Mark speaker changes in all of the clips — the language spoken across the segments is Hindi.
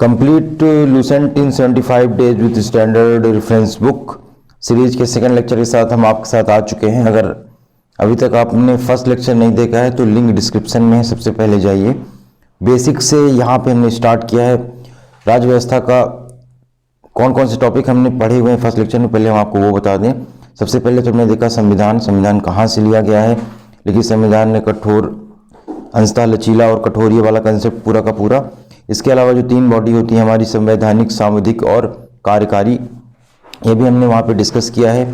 Speaker 1: Complete Lucent in 75 days with standard reference book series के सेकंड लेक्चर के साथ हम आपके साथ आ चुके हैं। अगर अभी तक आपने फर्स्ट लेक्चर नहीं देखा है तो लिंक डिस्क्रिप्शन में है, सबसे पहले जाइए। बेसिक से यहाँ पे हमने स्टार्ट किया है। राज्य व्यवस्था का कौन कौन से टॉपिक हमने पढ़े हुए हैं फर्स्ट लेक्चर में, पहले हम आपको वो बता दें। सबसे पहले तो हमने देखा संविधान कहाँ से लिया गया है, लेकिन संविधान ने कठोर, अंशतः लचीला और कठोर, ये वाला कंसेप्ट पूरा का पूरा। इसके अलावा जो तीन बॉडी होती है हमारी, संवैधानिक, सांविधिक और कार्यकारी, ये भी हमने वहाँ पे डिस्कस किया है।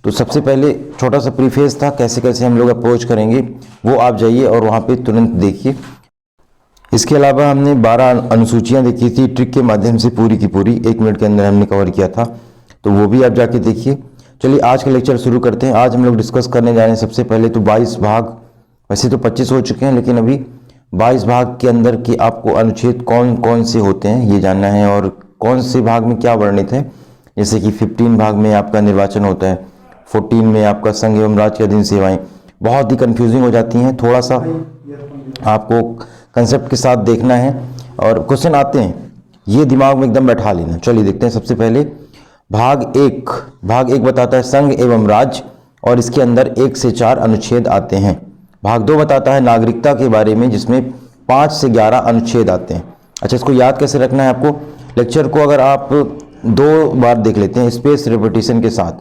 Speaker 1: तो सबसे पहले छोटा सा प्रीफेस था, कैसे कैसे हम लोग अप्रोच करेंगे वो आप जाइए और वहाँ पे तुरंत देखिए। इसके अलावा हमने 12 अनुसूचियाँ देखी थी ट्रिक के माध्यम से, पूरी की पूरी 1 मिनट के अंदर हमने कवर किया था, तो वो भी आप जाके देखिए। चलिए आज का लेक्चर शुरू करते हैं। आज हम लोग डिस्कस करने जा रहे हैं सबसे पहले तो 22 भाग, वैसे तो 25 हो चुके हैं लेकिन अभी 22 भाग के अंदर के आपको अनुच्छेद कौन कौन से होते हैं ये जानना है, और कौन से भाग में क्या वर्णित है। जैसे कि 15 भाग में आपका निर्वाचन होता है, 14 में आपका संघ एवं राज्य के अधीन सेवाएं, बहुत ही कंफ्यूजिंग हो जाती हैं, थोड़ा सा आपको कंसेप्ट के साथ देखना है और क्वेश्चन आते हैं, ये दिमाग में एकदम बैठा लेना। चलिए देखते हैं। सबसे पहले भाग एक बताता है संघ एवं राज्य और इसके अंदर 1 से 4 अनुच्छेद आते हैं। भाग 2 बताता है नागरिकता के बारे में, जिसमें 5 से 11 अनुच्छेद आते हैं। अच्छा, इसको याद कैसे रखना है आपको, लेक्चर को अगर आप 2 बार देख लेते हैं स्पेस रिपीटिशन के साथ।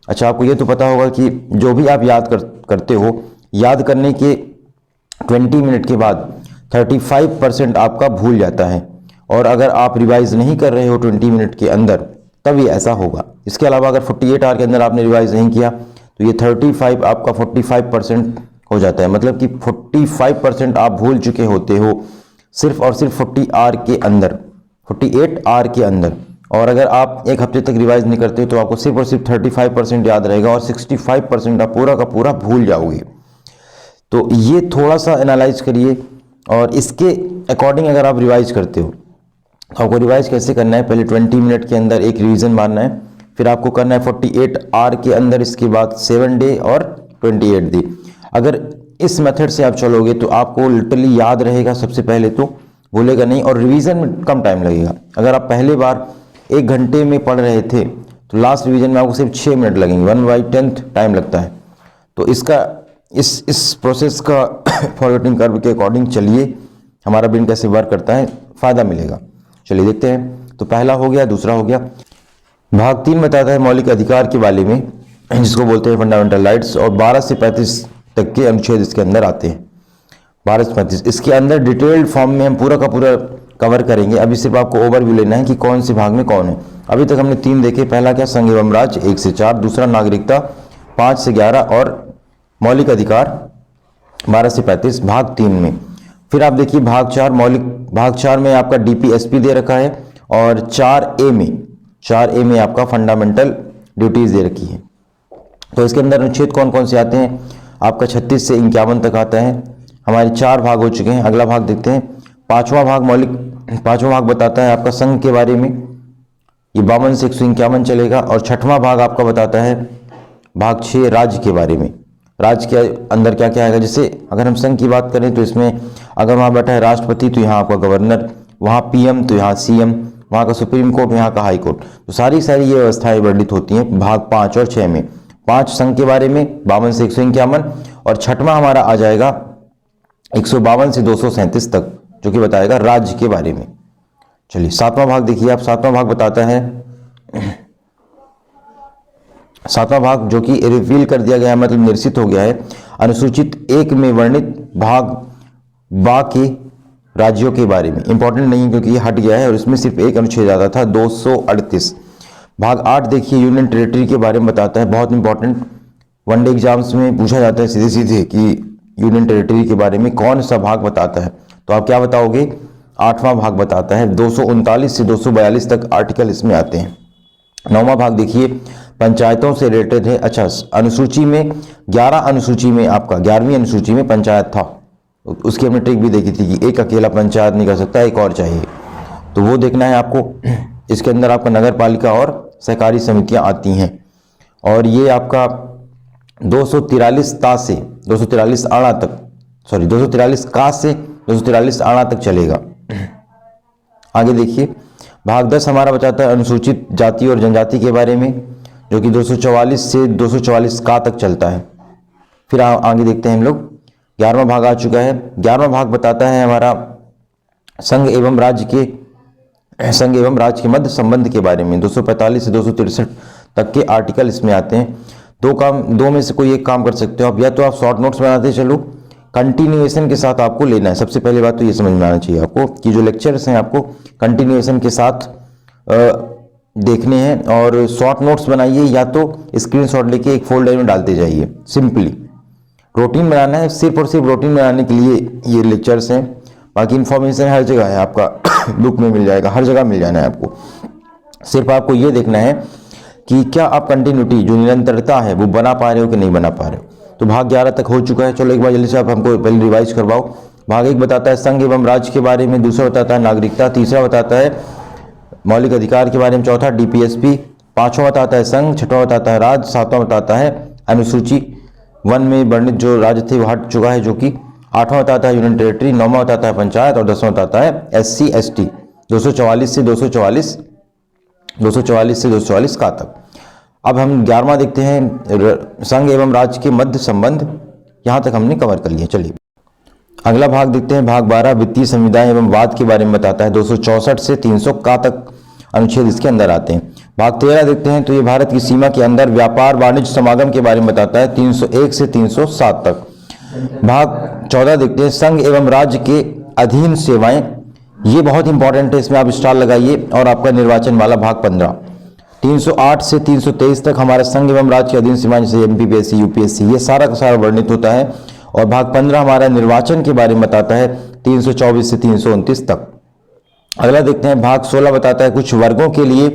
Speaker 1: अच्छा, आपको ये तो पता होगा कि जो भी आप याद करते हो, याद करने के 20 मिनट के बाद 35% आपका भूल जाता है, और अगर आप रिवाइज नहीं कर रहे हो 20 मिनट के अंदर तब ये ऐसा होगा। इसके अलावा अगर 48 आवर के अंदर आपने रिवाइज नहीं किया तो ये 35 आपका 45% हो जाता है, मतलब कि 45% आप भूल चुके होते हो सिर्फ और सिर्फ 48 आवर के अंदर। और अगर आप 1 हफ्ते तक रिवाइज नहीं करते तो आपको सिर्फ और सिर्फ 35% याद रहेगा और 65% आप पूरा का पूरा भूल जाओगे। तो ये थोड़ा सा एनालाइज करिए, और इसके अकॉर्डिंग अगर आप रिवाइज करते हो तो आपको रिवाइज कैसे करना है, पहले 20 मिनट के अंदर एक रिवीजन मारना है, फिर आपको करना है 48 आवर के अंदर, इसके बाद 7 डे और 28 डे। अगर इस मेथड से आप चलोगे तो आपको लिटरली याद रहेगा, सबसे पहले तो भूलेगा नहीं, और रिवीजन में कम टाइम लगेगा। अगर आप पहले बार 1 घंटे में पढ़ रहे थे तो लास्ट रिवीजन में आपको सिर्फ 6 मिनट लगेंगे, 1/10 टाइम लगता है। तो इसका इस प्रोसेस का फॉरवर्डिंग कर्व के अकॉर्डिंग चलिए, हमारा ब्रेन कैसे वर्क करता है, फ़ायदा मिलेगा। चलिए देखते हैं। तो पहला हो गया, दूसरा हो गया। भाग 3 बताता है मौलिक अधिकार के बारे में, जिसको बोलते हैं फंडामेंटल राइट्स, और 12 से 35 तक के अनुच्छेद इसके अंदर आते हैं। 12 से 35 इसके अंदर डिटेल्ड फॉर्म में हम पूरा का पूरा कवर करेंगे। अभी सिर्फ आपको ओवरव्यू लेना है कि कौन से भाग में कौन है। अभी तक हमने 3 देखे, पहला क्या, संघ एवं राज्य 1 से 4, दूसरा नागरिकता 5 से 11 और मौलिक अधिकार 12 से 35 भाग 3 में। फिर आप देखिए भाग 4 में आपका डीपीएसपी दे रखा है, और 4A में आपका फंडामेंटल ड्यूटीज दे रखी है। तो इसके अंदर अनुच्छेद कौन कौन से आते हैं, आपका 36 से 51 तक आता है। हमारे 4 भाग हो चुके हैं। अगला भाग देखते हैं। 5वां भाग बताता है आपका संघ के बारे में, ये 52 से 151 चलेगा। और 6वां भाग आपका बताता है भाग 6 राज्य के बारे में। राज्य के अंदर क्या क्या आएगा, जैसे अगर हम संघ की बात करें तो इसमें अगर वहाँ बैठा है राष्ट्रपति तो यहाँ आपका गवर्नर, वहाँ पीएम तो यहाँ सीएम, वहाँ का सुप्रीम कोर्ट, यहाँ का हाई कोर्ट, तो सारी ये व्यवस्थाएं वर्णित होती हैं भाग 5 और 6 में। 5 संघ के बारे में 52 से 151, और 6वां हमारा आ जाएगा 152 से 237 तक, जो कि बताएगा राज्य के बारे में। चलिए 7वां भाग देखिए आप। 7वां भाग बताता है, 7वां भाग जो कि रिवील कर दिया गया है, मतलब निर्सित हो गया है, अनुसूचित 1 में वर्णित भाग के राज्यों के बारे में। इंपॉर्टेंट नहीं क्योंकि ये हट गया है और इसमें सिर्फ एक अनुच्छेद आता था, 238। भाग 8 देखिए यूनियन टेरिटरी के बारे में बताता है, बहुत इंपॉर्टेंट, वनडे एग्जाम्स में पूछा जाता है सीधे सीधे कि यूनियन टेरिटरी के बारे में कौन सा भाग बताता है, तो आप क्या बताओगे, 8वां भाग बताता है। 239 से 242 तक आर्टिकल इसमें आते हैं। 9वां भाग देखिए पंचायतों से रिलेटेड है। अच्छा, अनुसूची में 11 अनुसूची में आपका 11वीं अनुसूची में पंचायत था, उसकी हमने ट्रिक भी देखी थी कि एक अकेला पंचायत नहीं कर सकता, एक और चाहिए, तो वो देखना है आपको। इसके अंदर आपका नगर पालिका और सहकारी समितियां आती हैं, और ये आपका 243 ता से 243 आड़ा तक, 243 का से 243 आड़ा तक चलेगा। आगे देखिए, भाग 10 हमारा बताता है अनुसूचित जाति और जनजाति के बारे में, जो कि 244 से 244 का तक चलता है। फिर आगे देखते हैं हम लोग, 11वां भाग आ चुका है। 11वां भाग बताता है हमारा संघ एवं राज्य के मध्य संबंध के बारे में। 245 से 263 तक के आर्टिकल इसमें आते हैं। दो में से कोई एक काम कर सकते हो आप, या तो आप शॉर्ट नोट्स बनाते चलो, कंटिन्यूएशन के साथ आपको लेना है। सबसे पहली बात तो ये समझ में आना चाहिए आपको कि जो लेक्चर्स हैं आपको कंटिन्यूएशन के साथ देखने हैं, और शॉर्ट नोट्स बनाइए या तो स्क्रीनशॉट लेके एक फोल्डर में डालते जाइए। सिंपली रूटीन बनाना है, सिर्फ और सिर्फ रूटीन बनाने के लिए ये लेक्चर्स हैं। बाकी इन्फॉर्मेशन हर जगह है, आपका बुक में मिल जाएगा, हर जगह मिल जाना है आपको। सिर्फ आपको ये देखना है कि क्या आप कंटिन्यूटी जो निरंतरता है वो बना पा रहे हो कि नहीं बना पा रहे हो। तो भाग 11 तक हो चुका है। चलो एक बार जल्दी से आप हमको पहले रिवाइज करवाओ। भाग 1 बताता है संघ एवं राज्य के बारे में, दूसरा बताता है नागरिकता, तीसरा बताता है मौलिक अधिकार के बारे में, चौथा डीपीएसपी, पांचवा बताता है संघ, छठवां बताता है राज्य, सातवां बताता है अनुसूची 1 में वर्णित जो राज्य थे वो हट चुका है, जो कि 8वां बताता है यूनियन टेरिटरी, 9वां बताता है पंचायत, और 10वां बताता है SC ST 244 से 244 का तक। अब हम 11वां देखते हैं संघ एवं राज्य के मध्य संबंध। यहां तक हमने कवर कर लिया। चलिए अगला भाग देखते हैं। भाग 12 वित्तीय संविधान एवं वाद के बारे में बताता है। 264 से 300 का तक अनुच्छेद इसके अंदर आते हैं। भाग 13 देखते हैं तो ये भारत की सीमा के अंदर व्यापार वाणिज्य समागम के बारे में बताता है, 301 से 307 तक। भाग 14 देखते हैं संघ एवं राज्य के अधीन सेवाएं, ये बहुत इंपॉर्टेंट है, इसमें आप स्टार लगाइए। और आपका निर्वाचन वाला भाग 15 308 से 323 तक हमारा संघ एवं राज्य के अधीन सीमाएं, जैसे MPPSC UPSC, ये सारा का सारा वर्णित होता है। और भाग 15 हमारा निर्वाचन के बारे में बताता है, 324 से 329 तक। अगला देखते हैं भाग 16 बताता है कुछ वर्गों के लिए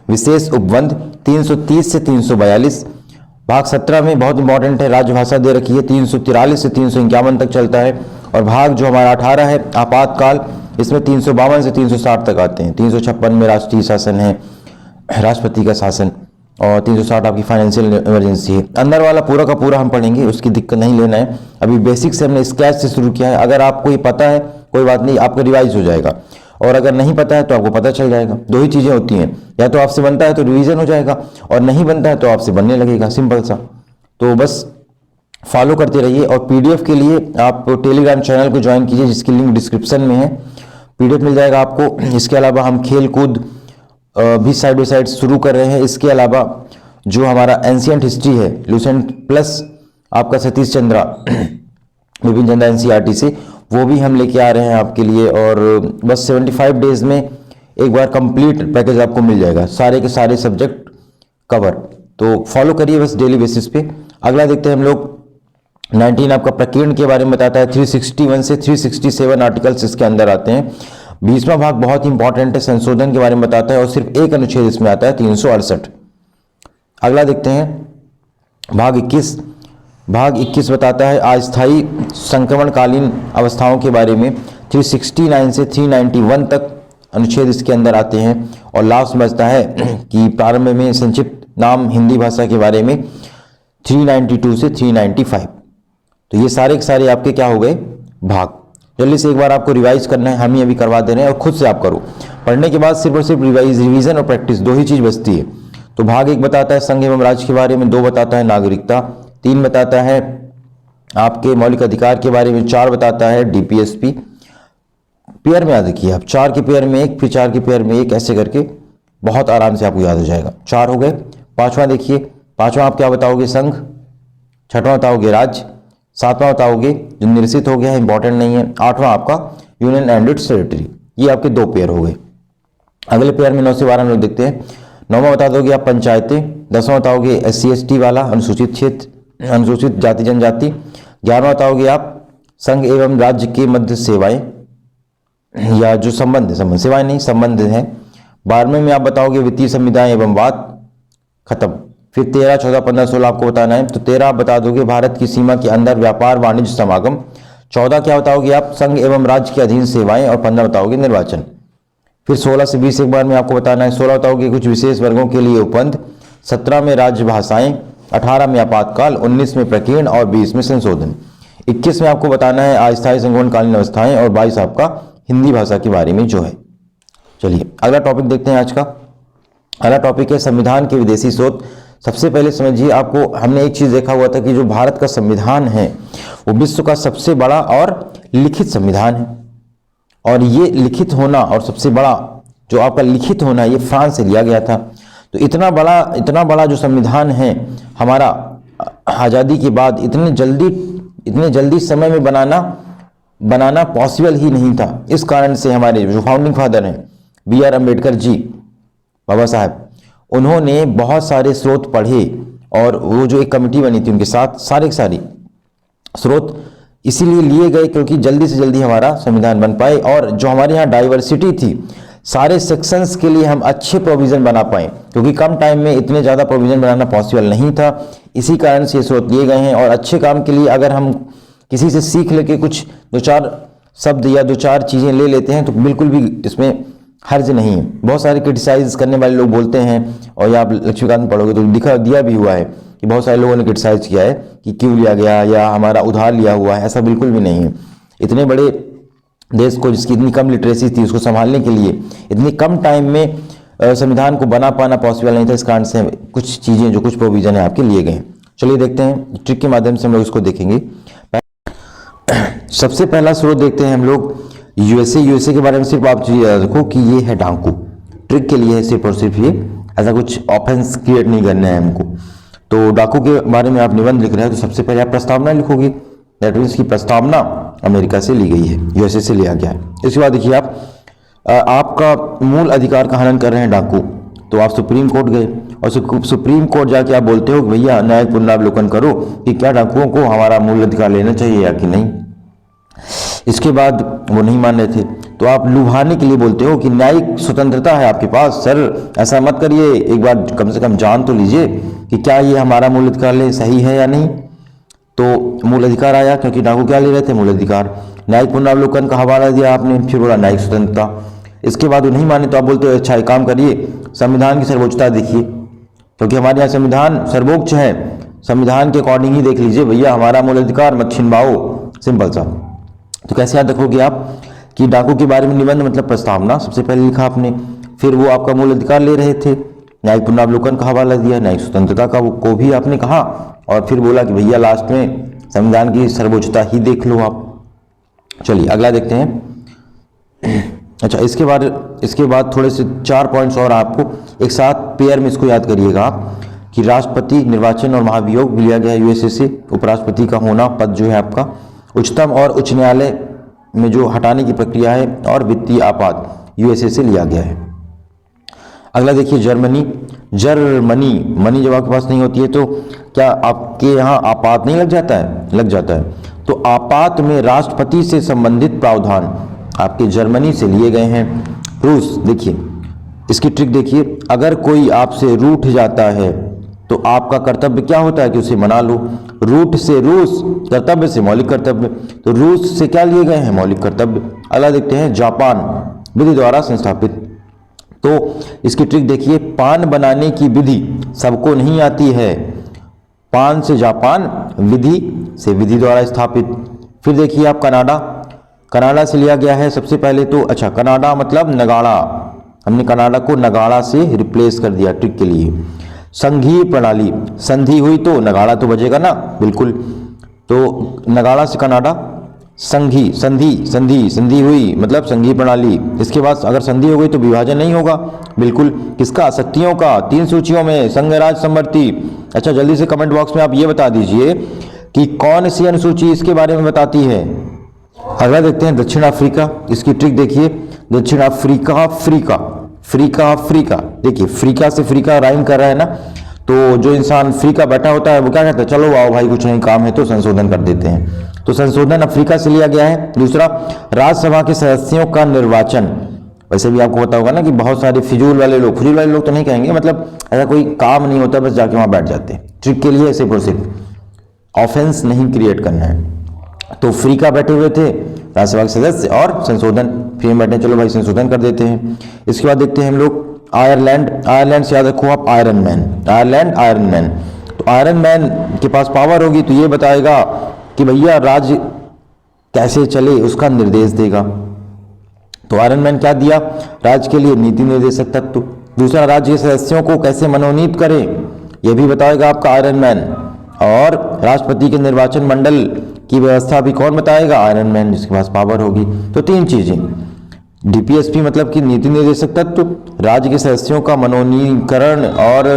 Speaker 1: विशेष उपबंध, 330 से 342। भाग 17 में बहुत इंपॉर्टेंट है, राजभाषा दे रखी है, 343 से 351 तक चलता है। और भाग जो हमारा 18 है आपातकाल, इसमें 352 से 360 तक आते हैं। 356 में राष्ट्रीय शासन है, राष्ट्रपति का शासन, और 360 आपकी फाइनेंशियल इमरजेंसी है। अंदर वाला पूरा का पूरा हम पढ़ेंगे, उसकी दिक्कत नहीं लेना है। अभी बेसिक से हमने स्क्रैच से शुरू किया है। अगर आपको ये पता है कोई बात नहीं, आपका रिवाइज हो जाएगा, और अगर नहीं पता है तो आपको पता चल जाएगा। दो ही चीजें होती हैं, या तो आपसे बनता है तो रिवीजन हो जाएगा, और नहीं बनता है तो आपसे बनने लगेगा, सिंपल सा। तो बस फॉलो करते रहिए। और PDF के लिए आप टेलीग्राम चैनल को ज्वाइन कीजिए, जिसकी लिंक डिस्क्रिप्शन में है, PDF मिल जाएगा आपको। इसके अलावा हम खेल कूद भी साइड बाई साइड शुरू कर रहे हैं। इसके अलावा जो हमारा एंशिएंट हिस्ट्री है, लूसेंट प्लस आपका सतीश चंद्रा विपिन चंद्रा NCERT से, वो भी हम लेके आ रहे हैं आपके लिए। और बस 75 डेज में एक बार कंप्लीट पैकेज आपको मिल जाएगा, सारे के सारे सब्जेक्ट कवर। तो फॉलो करिए बस डेली बेसिस पे। अगला देखते हैं हम लोग 19 आपका प्रकीर्ण के बारे में बताता है, 361 से 367 आर्टिकल्स इसके अंदर आते हैं। 20वां भाग बहुत इंपॉर्टेंट है, संशोधन के बारे में बताता है, और सिर्फ एक अनुच्छेद इसमें आता है, 368। अगला देखते हैं भाग 21। भाग 21 बताता है अस्थायी संक्रमणकालीन अवस्थाओं के बारे में, 369 से 391 तक अनुच्छेद इसके अंदर आते हैं। और लास्ट में बचता है कि प्रारंभ में संक्षिप्त नाम हिंदी भाषा के बारे में, 392 से 395। तो ये सारे के सारे आपके क्या हो गए भाग। जल्दी से एक बार आपको रिवाइज करना है, हम ही अभी करवा दे रहे हैं, और खुद से आप करो। पढ़ने के बाद सिर्फ और सिर्फ रिवीजन और प्रैक्टिस, दो ही चीज बचती है। तो भाग 1 बताता है संघ एवं राज्य के बारे में, 2 बताता है नागरिकता, 3 बताता है आपके मौलिक अधिकार के बारे में, 4 बताता है DPSP। पेयर में याद रखिए आप, 4 के पेयर में 1, फिर 4 के पेयर में 1, ऐसे करके बहुत आराम से आपको याद हो जाएगा। 4 हो गए। 5वां देखिए, 5वां आप क्या बताओगे, संघ। 6वां बताओगे राज्य। 7वां बताओगे जो निरसित हो गया है, इंपॉर्टेंट नहीं है। 8वां आपका यूनियन एंड इट्स टेरिटरी। ये आपके 2 पेयर हो गए। अगले पेयर में 9 से 12 हम लोग देखते हैं। 9वां बता दोगे आप पंचायतें। 10वां बताओगे SC ST वाला अनुसूचित क्षेत्र, अनुसूचित जाति जनजाति। 11वां बताओगे आप संघ एवं राज्य के मध्य सेवाएं, या जो संबंध सेवाएं नहीं संबंध है। 12वें में आप बताओगे वित्तीय संविधान एवं वाद, खत्म। फिर 13, 14, 15, 16 आपको बताना है। तो 13 आप बता दोगे भारत की सीमा के अंदर व्यापार वाणिज्य समागम। 14 क्या बताओगे आप, संघ एवं राज्य के अधीन सेवाएं, और 15 बताओगे निर्वाचन। फिर 16 से 20 एक बार में आपको बताना है। 16 बताओगे कुछ विशेष वर्गों के लिए उपबंध। 17 में राज्य भाषाएं, 18 में आपातकाल, 19 में प्रकीर्ण, और 20 में संशोधन। 21 में आपको बताना है अस्थायी संक्रमणकालीन अवस्थाएं, और 22 आपका हिंदी भाषा के बारे में जो है। चलिए अगला टॉपिक देखते हैं आज का। अगला टॉपिक है संविधान के विदेशी स्रोत। सबसे पहले समझिए, आपको हमने एक चीज देखा हुआ था कि जो भारत का संविधान है वो विश्व का सबसे बड़ा और लिखित संविधान है, और ये लिखित होना और सबसे बड़ा जो आपका लिखित होना ये फ्रांस से लिया गया था। तो इतना बड़ा जो संविधान है हमारा आज़ादी के बाद इतने जल्दी समय में बनाना पॉसिबल ही नहीं था। इस कारण से हमारे जो फाउंडिंग फादर हैं B.R. अम्बेडकर जी, बाबा साहब, उन्होंने बहुत सारे स्रोत पढ़े और वो जो एक कमेटी बनी थी उनके साथ सारे स्रोत इसीलिए लिए गए क्योंकि जल्दी से जल्दी हमारा संविधान बन पाए, और जो हमारे यहाँ डाइवर्सिटी थी सारे सेक्शंस के लिए हम अच्छे प्रोविज़न बना पाए, क्योंकि कम टाइम में इतने ज़्यादा प्रोविज़न बनाना पॉसिबल नहीं था। इसी कारण से ये स्रोत लिए गए हैं, और अच्छे काम के लिए अगर हम किसी से सीख लेके कुछ 2-4 शब्द या 2-4 चीज़ें ले लेते हैं तो बिल्कुल भी इसमें हर्ज नहीं है। बहुत सारे क्रिटिसाइज करने वाले लोग बोलते हैं, और या आप लक्ष्मीकांत में पढ़ोगे तो दिया भी हुआ है कि बहुत सारे लोगों ने क्रिटिसाइज किया है कि क्यों लिया गया या हमारा उधार लिया हुआ है। ऐसा बिल्कुल भी नहीं है। इतने बड़े देश को जिसकी इतनी कम लिटरेसी थी उसको संभालने के लिए इतनी कम टाइम में संविधान को बना पाना पॉसिबल नहीं था। इस कारण से कुछ चीज़ें जो कुछ प्रोविजन है आपके लिए गए हैं। चलिए देखते हैं, ट्रिक के माध्यम से हम लोग इसको देखेंगे। सबसे पहला स्रोत देखते हैं हम लोग यूएसए के बारे में। सिर्फ आप देखो कि ये है डाकू, ट्रिक के लिए है सिर्फ और सिर्फ ये, ऐसा कुछ ऑफेंस क्रिएट नहीं करना है हमको। तो डाकू के बारे में आप निबंध लिख रहे हैं तो सबसे पहले आप प्रस्तावना लिखोगे, दैट मीन्स की प्रस्तावना अमेरिका से ली गई है, यूएसए से लिया गया है। इसके बाद देखिए आपका मूल अधिकार का हनन कर रहे हैं डाकू, तो आप सुप्रीम कोर्ट गए और सुप्रीम कोर्ट जाके आप बोलते हो कि भैया न्यायिक पुनरावलोकन करो कि क्या डाकुओं को हमारा मूल अधिकार लेना चाहिए या कि नहीं। इसके बाद वो नहीं मान रहे थे, तो आप लुभाने के लिए बोलते हो कि न्यायिक स्वतंत्रता है आपके पास, सर ऐसा मत करिए, एक बार कम से कम जान तो लीजिए कि क्या ये हमारा मूल अधिकार ले सही है या नहीं। तो मूल अधिकार आया, क्योंकि डाकू क्या ले रहे थे, मूल अधिकार। न्यायिक पुनरावलोकन का हवाला दिया आपने, फिर बोला न्यायिक स्वतंत्रता। इसके बाद वो नहीं माने तो आप बोलते हो अच्छा एक काम करिए, संविधान की सर्वोच्चता देखिए, क्योंकि हमारे यहाँ संविधान सर्वोच्च है, संविधान के अकॉर्डिंग ही देख लीजिए भैया, हमारा मूल अधिकार मत छिनवाओ, सिंपल सा। तो कैसे याद रखोगे आप कि डाकू के बारे में निबंध मतलब प्रस्तावना सबसे पहले लिखा आपने, फिर वो आपका मूल अधिकार ले रहे थे, न्यायिक पुनरावलोकन का हवाला दिया, न्यायिक स्वतंत्रता को भी आपने कहा, और फिर बोला कि भैया लास्ट में संविधान की सर्वोच्चता ही देख लो आप। चलिए अगला देखते हैं। अच्छा, इसके बाद थोड़े से 4 पॉइंट्स और आपको एक साथ पेयर में इसको याद करिएगा आप कि राष्ट्रपति निर्वाचन और महाभियोग भी लिया गया है यूएसए से, उपराष्ट्रपति का होना पद जो है आपका, उच्चतम और उच्च न्यायालय में जो हटाने की प्रक्रिया है, और वित्तीय आपात यूएसए से लिया गया है। अगला देखिए जर्मनी मनी जब आपके पास नहीं होती है तो क्या आपके यहाँ आपात नहीं लग जाता है? लग जाता है। तो आपात में राष्ट्रपति से संबंधित प्रावधान आपके जर्मनी से लिए गए हैं। रूस, देखिए इसकी ट्रिक देखिए, अगर कोई आपसे रूठ जाता है तो आपका कर्तव्य क्या होता है कि उसे मना लो। रूठ से रूस, कर्तव्य से मौलिक कर्तव्य, तो रूस से क्या लिए गए हैं? मौलिक कर्तव्य। अगला देखते हैं जापान, विधि द्वारा संस्थापित। तो इसकी ट्रिक देखिए, पान बनाने की विधि सबको नहीं आती है, पान से जापान, विधि से विधि द्वारा स्थापित। फिर देखिए आप कनाडा से लिया गया है सबसे पहले तो। अच्छा, कनाडा मतलब नगाड़ा, हमने कनाडा को नगाड़ा से रिप्लेस कर दिया ट्रिक के लिए। संघीय प्रणाली, संधि हुई तो नगाड़ा तो बजेगा ना, बिल्कुल। तो नगाड़ा से कनाडा, संधि हुई मतलब संघीय प्रणाली। इसके बाद अगर संधि हो गई तो विभाजन नहीं होगा, बिल्कुल। किसका? शक्तियों का, 3 सूचियों में संघराज समवर्ती। अच्छा, जल्दी से कमेंट बॉक्स में आप ये बता दीजिए कि कौन सी अनुसूची इसके बारे में बताती है। अगला देखते हैं दक्षिण अफ्रीका, इसकी ट्रिक देखिए। दक्षिण अफ्रीका, फ्रीका, देखिए फ्रीका से फ्रीका राइम कर रहा है ना, तो जो इंसान फ्रीका बैठा होता है वो क्या कहता है, चलो आओ भाई कुछ नहीं काम है तो संशोधन कर देते हैं। तो संशोधन अफ्रीका से लिया गया है। दूसरा, राज्यसभा के सदस्यों का निर्वाचन। वैसे भी आपको पता होगा ना कि बहुत सारे फिजूल वाले लोग तो नहीं कहेंगे, मतलब ऐसा कोई काम नहीं होता, बस जाके वहां बैठ जाते हैं। ट्रिक के लिए सिर्फ और सिर्फ ऑफेंस नहीं क्रिएट करना है। तो फ्रीका बैठे हुए थे राज्यसभा के सदस्य, और संशोधन फ्री में बैठे, चलो भाई संशोधन कर देते हैं। इसके बाद देखते हैं हम लोग आयरलैंड से याद रखो आप आयरन मैन। तो आयरन मैन के पास पावर होगी तो ये बताएगा कि भैया राज्य कैसे चले, उसका निर्देश देगा। तो आयरन मैन क्या दिया, राज्य के लिए नीति निर्देशक तत्व। दूसरा, राज्य के सदस्यों को कैसे मनोनीत करें, यह भी बताएगा आपका आयरन मैन। और राष्ट्रपति के निर्वाचन मंडल की व्यवस्था भी कौन बताएगा, आयरन मैन, जिसके पास पावर होगी। तो तीन चीजें, डीपीएसपी मतलब कि नीति निर्देशक तत्व, राज्य के सदस्यों का मनोनीकरण और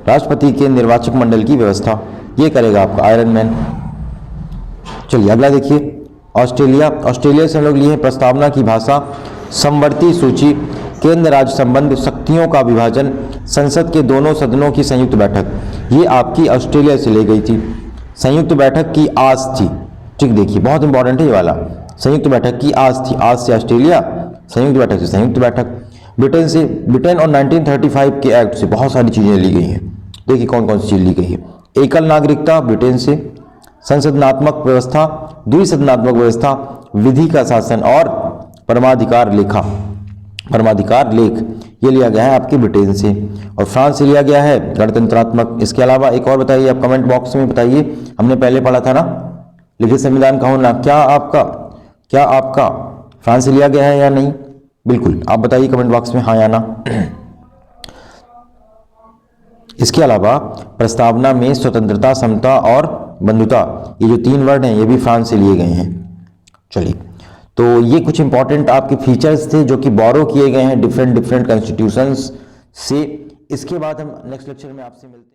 Speaker 1: राष्ट्रपति के निर्वाचक मंडल की व्यवस्था, ये करेगा आपका आयरन मैन। चलिए अगला देखिए, ऑस्ट्रेलिया। ऑस्ट्रेलिया से हम लोग लिए हैं प्रस्तावना की भाषा, समवर्ती सूची, केंद्र राज्य संबंध, शक्तियों का विभाजन, संसद के दोनों सदनों की संयुक्त बैठक। ये आपकी ऑस्ट्रेलिया से ले गई थी। संयुक्त बैठक की आज थी, ठीक, देखिए बहुत इंपॉर्टेंट है ये वाला, संयुक्त बैठक की आज थी, आज से ऑस्ट्रेलिया, संयुक्त बैठक से संयुक्त बैठक। ब्रिटेन से, ब्रिटेन और 1935 के एक्ट से बहुत सारी चीजें ली गई हैं। देखिए कौन कौन सी चीज ली गई है। एकल नागरिकता ब्रिटेन से, संसदनात्मक व्यवस्था, द्विसदनात्मक व्यवस्था, विधि का शासन और परमाधिकार लेख, ये लिया गया है आपके ब्रिटेन से। और फ्रांस से लिया गया है गणतंत्रात्मक। इसके अलावा एक और बताइए, आप कमेंट बॉक्स में बताइए, हमने पहले पढ़ा था ना लिखित संविधान का होना, क्या आपका फ्रांस से लिया गया है या नहीं, बिल्कुल आप बताइए कमेंट बॉक्स में हाँ या ना। इसके अलावा प्रस्तावना में स्वतंत्रता, समता और बंधुता, ये जो तीन वर्ड हैं ये भी फ्रांस से लिए गए हैं। चलिए, तो ये कुछ इंपॉर्टेंट आपके फीचर्स थे जो कि बोरो किए गए हैं डिफरेंट कॉन्स्टिट्यूशंस से। इसके बाद हम नेक्स्ट लेक्चर में आपसे मिलते हैं।